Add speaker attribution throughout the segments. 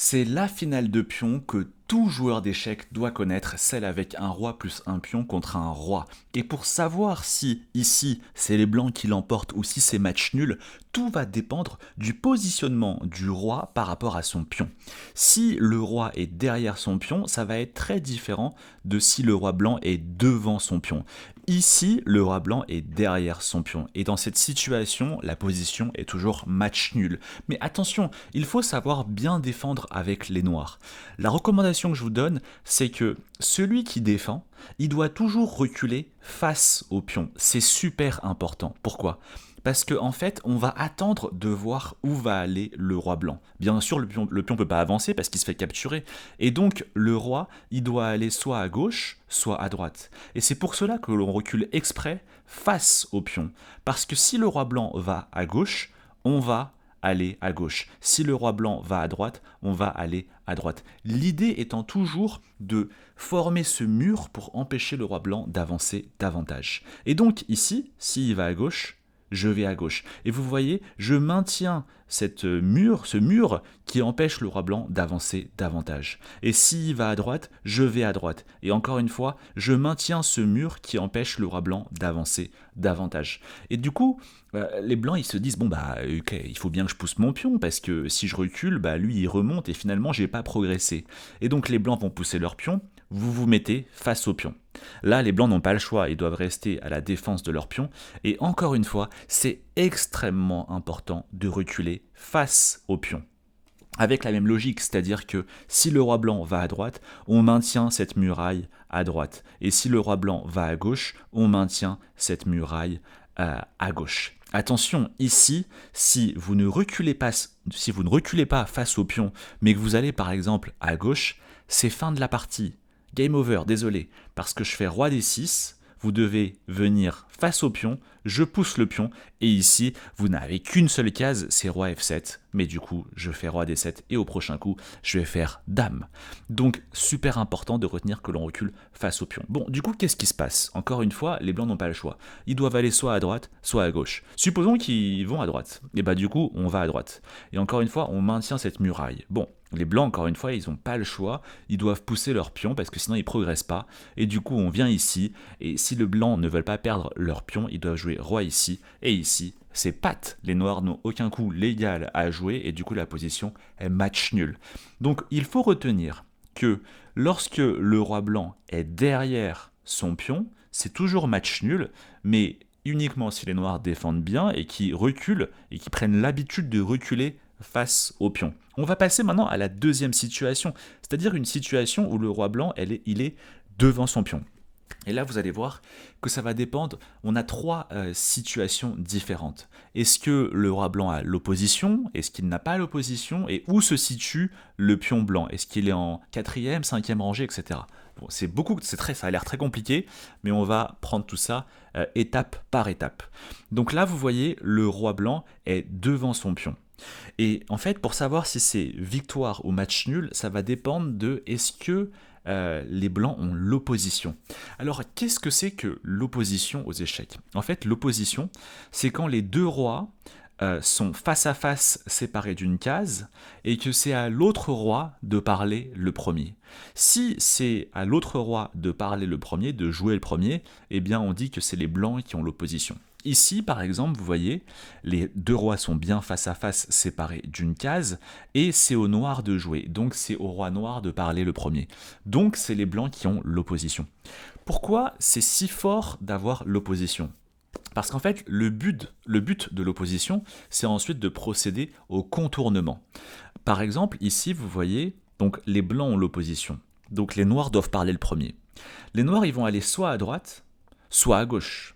Speaker 1: C'est la finale de pion que tout joueur d'échecs doit connaître, celle avec un roi plus un pion contre un roi. Et pour savoir si, ici, c'est les blancs qui l'emportent ou si c'est match nul, tout va dépendre du positionnement du roi par rapport à son pion. Si le roi est derrière son pion, ça va être très différent de si le roi blanc est devant son pion. Ici, le roi blanc est derrière son pion. Et dans cette situation, la position est toujours match nul. Mais attention, il faut savoir bien défendre avec les noirs. La recommandation que je vous donne, c'est que celui qui défend, il doit toujours reculer face au pion. C'est super important. Pourquoi ? Parce qu'en fait, on va attendre de voir où va aller le roi blanc. Bien sûr, le pion peut pas avancer parce qu'il se fait capturer. Et donc, le roi, il doit aller soit à gauche, soit à droite. Et c'est pour cela que l'on recule exprès face au pion. Parce que si le roi blanc va à gauche, on va aller à gauche. Si le roi blanc va à droite, on va aller à droite. L'idée étant toujours de former ce mur pour empêcher le roi blanc d'avancer davantage. Et donc ici, s'il va à gauche, je vais à gauche. Et vous voyez, je maintiens ce mur qui empêche le roi blanc d'avancer davantage. Et s'il va à droite, je vais à droite. Et encore une fois, je maintiens ce mur qui empêche le roi blanc d'avancer davantage. Et du coup, les blancs, ils se disent, bon bah, ok, il faut bien que je pousse mon pion, parce que si je recule, bah lui, il remonte, et finalement, j'ai pas progressé. Et donc, les blancs vont pousser leur pion, vous vous mettez face au pion. Là, les blancs n'ont pas le choix, ils doivent rester à la défense de leur pion. Et encore une fois, c'est extrêmement important de reculer face au pion. Avec la même logique, c'est-à-dire que si le roi blanc va à droite, on maintient cette muraille à droite. Et si le roi blanc va à gauche, on maintient cette muraille à gauche. Attention, ici, si vous ne reculez pas face au pion, mais que vous allez par exemple à gauche, c'est fin de la partie. Game over, désolé, parce que je fais roi d6, vous devez venir face au pion, je pousse le pion, et ici, vous n'avez qu'une seule case, c'est roi f7, mais du coup, je fais roi d7, et au prochain coup, je vais faire dame. Donc, super important de retenir que l'on recule face au pion. Bon, du coup, qu'est-ce qui se passe ? Encore une fois, les blancs n'ont pas le choix. Ils doivent aller soit à droite, soit à gauche. Supposons qu'ils vont à droite. Et bah du coup, on va à droite. Et encore une fois, on maintient cette muraille. Bon, les blancs, encore une fois, ils n'ont pas le choix. Ils doivent pousser leur pion parce que sinon ils ne progressent pas. Et du coup, on vient ici. Et si le blanc ne veulent pas perdre leur pion, ils doivent jouer roi ici. Et ici, c'est patte. Les noirs n'ont aucun coup légal à jouer. Et du coup, la position est match nul. Donc, il faut retenir que lorsque le roi blanc est derrière son pion, c'est toujours match nul. Mais uniquement si les noirs défendent bien et qui reculent et qui prennent l'habitude de reculer face au pion. On va passer maintenant à la deuxième situation, c'est-à-dire une situation où le roi blanc, il est devant son pion. Et là, vous allez voir que ça va dépendre. On a trois situations différentes. Est-ce que le roi blanc a l'opposition ? Est-ce qu'il n'a pas l'opposition ? Et où se situe le pion blanc ? Est-ce qu'il est en quatrième, cinquième rangée, etc. Bon, ça a l'air très compliqué, mais on va prendre tout ça étape par étape. Donc là, vous voyez, le roi blanc est devant son pion. Et en fait, pour savoir si c'est victoire ou match nul, ça va dépendre de est-ce que les blancs ont l'opposition. Alors, qu'est-ce que c'est que l'opposition aux échecs ? En fait, l'opposition, c'est quand les deux rois sont face à face séparés d'une case et que c'est à l'autre roi de parler le premier. Si c'est à l'autre roi de parler le premier, de jouer le premier, eh bien on dit que c'est les blancs qui ont l'opposition. Ici, par exemple, vous voyez, les deux rois sont bien face à face séparés d'une case, et c'est au noir de jouer, donc c'est au roi noir de parler le premier. Donc c'est les blancs qui ont l'opposition. Pourquoi c'est si fort d'avoir l'opposition ? Parce qu'en fait, le but de l'opposition, c'est ensuite de procéder au contournement. Par exemple, ici, vous voyez, donc les blancs ont l'opposition. Donc les noirs doivent parler le premier. Les noirs, ils vont aller soit à droite, soit à gauche.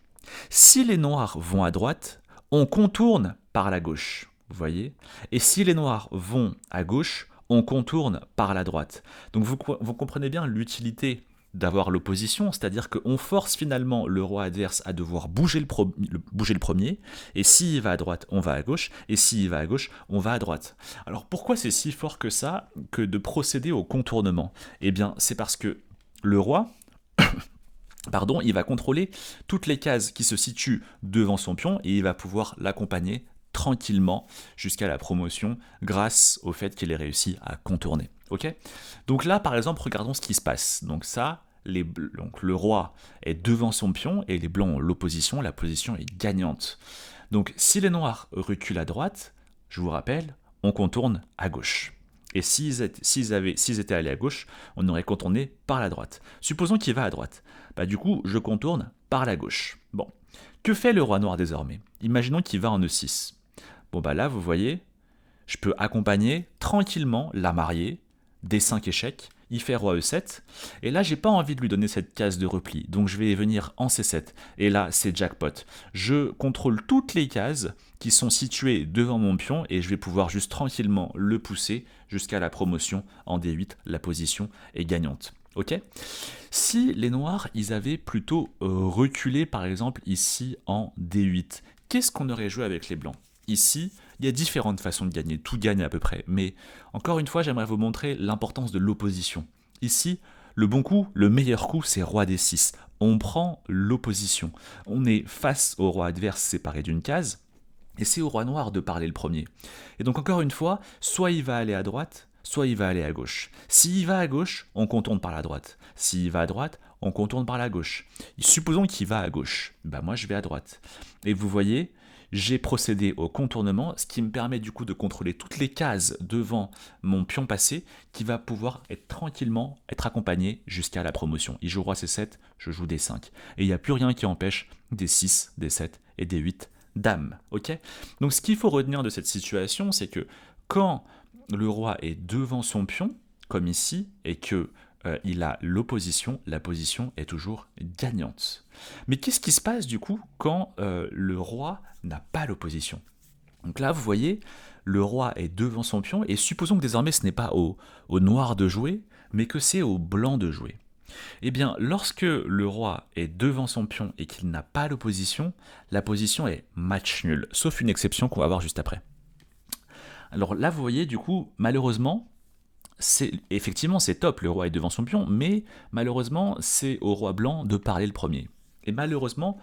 Speaker 1: Si les noirs vont à droite, on contourne par la gauche, vous voyez ? Et si les noirs vont à gauche, on contourne par la droite. Donc vous comprenez bien l'utilité d'avoir l'opposition, c'est-à-dire qu'on force finalement le roi adverse à devoir bouger le premier, et s'il va à droite, on va à gauche, et s'il va à gauche, on va à droite. Alors pourquoi c'est si fort que ça, que de procéder au contournement ? Eh bien, c'est parce que le roi, il va contrôler toutes les cases qui se situent devant son pion, et il va pouvoir l'accompagner tranquillement jusqu'à la promotion grâce au fait qu'il ait réussi à contourner. Ok. Donc là, par exemple, regardons ce qui se passe. Donc ça, donc le roi est devant son pion et les blancs ont l'opposition, la position est gagnante. Donc si les noirs reculent à droite, je vous rappelle, on contourne à gauche. Et s'ils étaient allés à gauche, on aurait contourné par la droite. Supposons qu'il va à droite. Bah du coup, je contourne par la gauche. Bon. Que fait le roi noir désormais? Imaginons qu'il va en E6. Bon bah là, vous voyez, je peux accompagner tranquillement la mariée, D5 échec, il fait roi E7, et là j'ai pas envie de lui donner cette case de repli, donc je vais venir en C7, et là c'est jackpot. Je contrôle toutes les cases qui sont situées devant mon pion, et je vais pouvoir juste tranquillement le pousser jusqu'à la promotion en D8, la position est gagnante. Ok. Si les noirs, ils avaient plutôt reculé par exemple ici en D8, qu'est-ce qu'on aurait joué avec les blancs? Ici, il y a différentes façons de gagner, tout gagne à peu près, mais encore une fois, j'aimerais vous montrer l'importance de l'opposition. Ici, le bon coup, le meilleur coup, c'est roi D6. On prend l'opposition. On est face au roi adverse séparé d'une case, et c'est au roi noir de parler le premier. Et donc encore une fois, soit il va aller à droite, soit il va aller à gauche. S'il va à gauche, on contourne par la droite. S'il va à droite, on contourne par la gauche. Supposons qu'il va à gauche, bah moi je vais à droite. Et vous voyez, j'ai procédé au contournement, ce qui me permet du coup de contrôler toutes les cases devant mon pion passé, qui va pouvoir être tranquillement être accompagné jusqu'à la promotion. Il joue roi C7, je joue D5. Et il n'y a plus rien qui empêche D6, D7 et D8 dame. Ok. Donc ce qu'il faut retenir de cette situation, c'est que quand le roi est devant son pion, comme ici, et que il a l'opposition, la position est toujours gagnante. Mais qu'est-ce qui se passe du coup quand le roi n'a pas l'opposition? Donc là, vous voyez, le roi est devant son pion, et supposons que désormais ce n'est pas au noir de jouer, mais que c'est au blanc de jouer. Eh bien, lorsque le roi est devant son pion et qu'il n'a pas l'opposition, la position est match nul, sauf une exception qu'on va voir juste après. Alors là, vous voyez, du coup, malheureusement, effectivement, c'est top, le roi est devant son pion, mais malheureusement, c'est au roi blanc de parler le premier. Et malheureusement,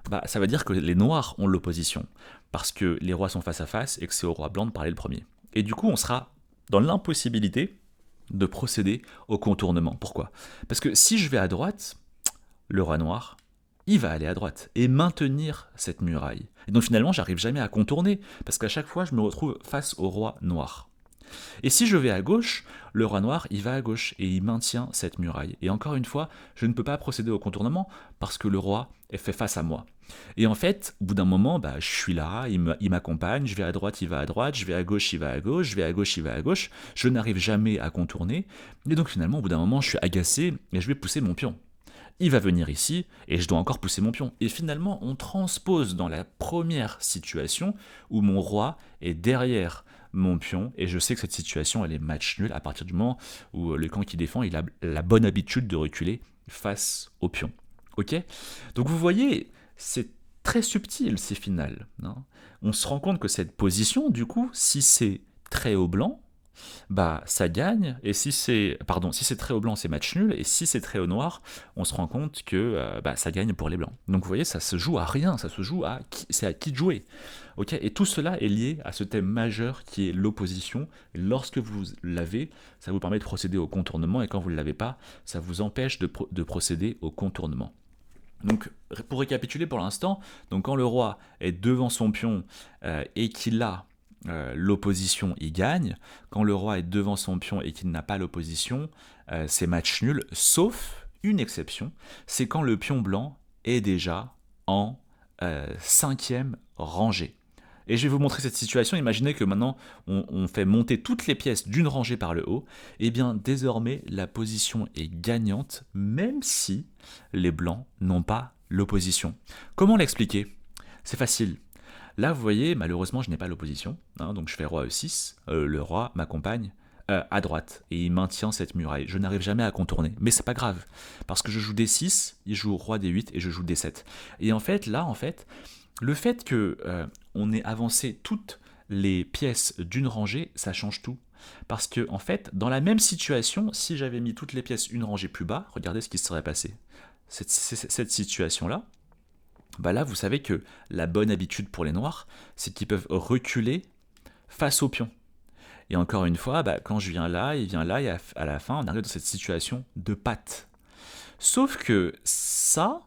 Speaker 1: bah, ça veut dire que les noirs ont l'opposition, parce que les rois sont face à face et que c'est au roi blanc de parler le premier. Et du coup, on sera dans l'impossibilité de procéder au contournement. Pourquoi? Parce que si je vais à droite, le roi noir, il va aller à droite et maintenir cette muraille. Et donc finalement, j'arrive jamais à contourner, parce qu'à chaque fois, je me retrouve face au roi noir. Et si je vais à gauche, le roi noir, il va à gauche et il maintient cette muraille. Et encore une fois, je ne peux pas procéder au contournement parce que le roi est fait face à moi. Et en fait, au bout d'un moment, bah, je suis là, il m'accompagne, je vais à droite, il va à droite, je vais à gauche, il va à gauche, je vais à gauche, il va à gauche, je n'arrive jamais à contourner. Et donc finalement, au bout d'un moment, je suis agacé et je vais pousser mon pion. Il va venir ici et je dois encore pousser mon pion. Et finalement, on transpose dans la première situation où mon roi est derrière mon pion, et je sais que cette situation elle est match nul à partir du moment où le camp qui défend il a la bonne habitude de reculer face au pion. Ok. Donc vous voyez, c'est très subtil ces finales. Hein. On se rend compte que cette position, du coup, si c'est très haut blanc, bah ça gagne, et si c'est très au blanc, c'est match nul, et si c'est très au noir, on se rend compte que bah, ça gagne pour les blancs. Donc vous voyez, ça se joue à rien, ça se joue c'est à qui de jouer. Ok, et tout cela est lié à ce thème majeur qui est l'opposition. Et lorsque vous l'avez, ça vous permet de procéder au contournement, et quand vous ne l'avez pas, ça vous empêche de procéder au contournement. Donc, pour récapituler pour l'instant, donc quand le roi est devant son pion et qu'il a l'opposition, il gagne. Quand le roi est devant son pion et qu'il n'a pas l'opposition, c'est match nul, sauf une exception, c'est quand le pion blanc est déjà en cinquième rangée. Et je vais vous montrer cette situation. Imaginez que maintenant, on fait monter toutes les pièces d'une rangée par le haut. Et bien, désormais, la position est gagnante, même si les blancs n'ont pas l'opposition. Comment l'expliquer? C'est facile. Là, vous voyez, malheureusement, je n'ai pas l'opposition. Hein, donc, je fais roi E6. Le roi m'accompagne à droite. Et il maintient cette muraille. Je n'arrive jamais à contourner. Mais c'est pas grave. Parce que je joue D6, il joue roi D8 et je joue D7. Et en fait, là, le fait que on ait avancé toutes les pièces d'une rangée, ça change tout. Parce que, en fait, dans la même situation, si j'avais mis toutes les pièces une rangée plus bas, regardez ce qui se serait passé. Cette situation-là, Bah là, vous savez que la bonne habitude pour les noirs, c'est qu'ils peuvent reculer face au pion. Et encore une fois, bah, quand je viens là, il vient là, et à la fin, on arrive dans cette situation de patte. Sauf que ça,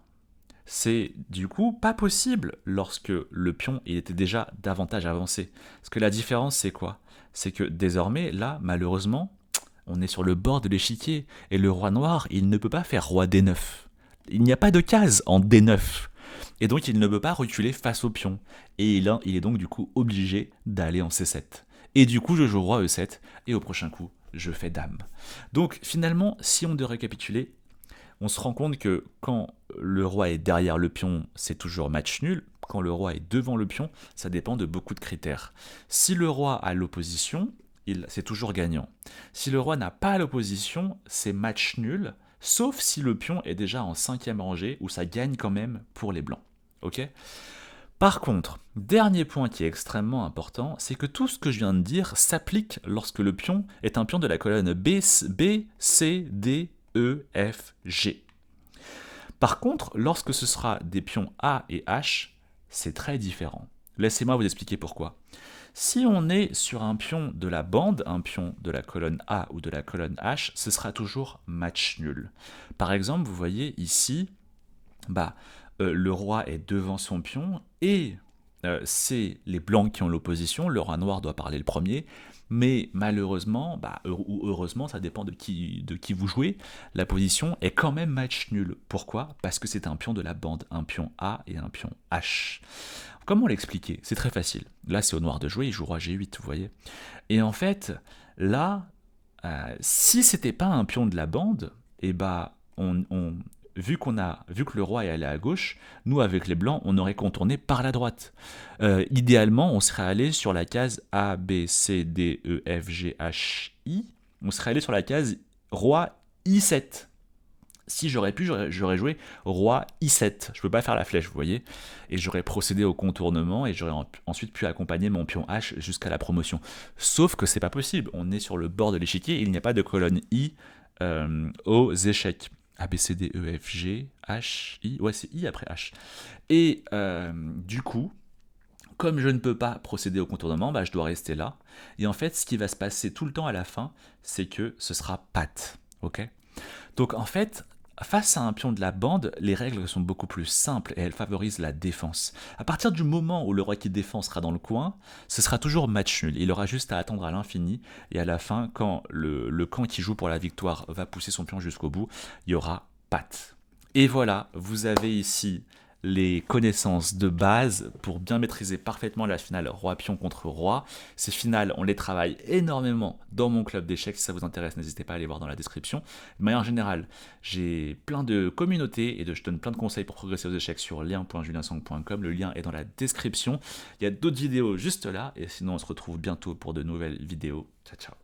Speaker 1: c'est du coup pas possible lorsque le pion il était déjà davantage avancé. Parce que la différence, c'est quoi? C'est que désormais, là, malheureusement, on est sur le bord de l'échiquier, et le roi noir, il ne peut pas faire roi D9. Il n'y a pas de case en D9. Et donc il ne peut pas reculer face au pion. Et il est donc du coup obligé d'aller en C7. Et du coup je joue roi E7, et au prochain coup, je fais dame. Donc finalement, si on doit récapituler, on se rend compte que quand le roi est derrière le pion, c'est toujours match nul. Quand le roi est devant le pion, ça dépend de beaucoup de critères. Si le roi a l'opposition, c'est toujours gagnant. Si le roi n'a pas l'opposition, c'est match nul, sauf si le pion est déjà en 5e rangée, où ça gagne quand même pour les blancs. Ok? Par contre, dernier point qui est extrêmement important, c'est que tout ce que je viens de dire s'applique lorsque le pion est un pion de la colonne B, C, D, E, F, G. Par contre, lorsque ce sera des pions A et H, c'est très différent. Laissez-moi vous expliquer pourquoi. Si on est sur un pion de la bande, un pion de la colonne A ou de la colonne H, ce sera toujours match nul. Par exemple, vous voyez ici, le roi est devant son pion et c'est les blancs qui ont l'opposition, le roi noir doit parler le premier, mais malheureusement, ou heureusement, ça dépend de qui vous jouez, la position est quand même match nul. Pourquoi? Parce que c'est un pion de la bande, un pion A et un pion H. Comment l'expliquer? C'est très facile. Là, c'est au noir de jouer, il joue roi G8, vous voyez. Et en fait, là, si c'était pas un pion de la bande, et vu que le roi est allé à gauche, nous avec les blancs, on aurait contourné par la droite. Idéalement, on serait allé sur la case A, B, C, D, E, F, G, H, I. On serait allé sur la case roi I7. Si j'aurais pu, j'aurais joué roi I7. Je peux pas faire la flèche, vous voyez. Et j'aurais procédé au contournement et j'aurais ensuite pu accompagner mon pion H jusqu'à la promotion. Sauf que c'est pas possible. On est sur le bord de l'échiquier et il n'y a pas de colonne I aux échecs. A, B, C, D, E, F, G, H, I. Ouais, c'est I après H. Et du coup, comme je ne peux pas procéder au contournement, je dois rester là. Et en fait, ce qui va se passer tout le temps à la fin, c'est que ce sera patte. Ok? Donc en fait, face à un pion de la bande, les règles sont beaucoup plus simples et elles favorisent la défense. À partir du moment où le roi qui défend sera dans le coin, ce sera toujours match nul. Il aura juste à attendre à l'infini et à la fin, quand le camp qui joue pour la victoire va pousser son pion jusqu'au bout, il y aura patte. Et voilà, vous avez ici les connaissances de base pour bien maîtriser parfaitement la finale roi-pion contre roi. Ces finales, on les travaille énormément dans mon club d'échecs. Si ça vous intéresse, n'hésitez pas à aller voir dans la description. De manière générale, j'ai plein de communautés et je donne plein de conseils pour progresser aux échecs sur lien.juliensang.com. Le lien est dans la description. Il y a d'autres vidéos juste là. Et sinon, on se retrouve bientôt pour de nouvelles vidéos. Ciao, ciao.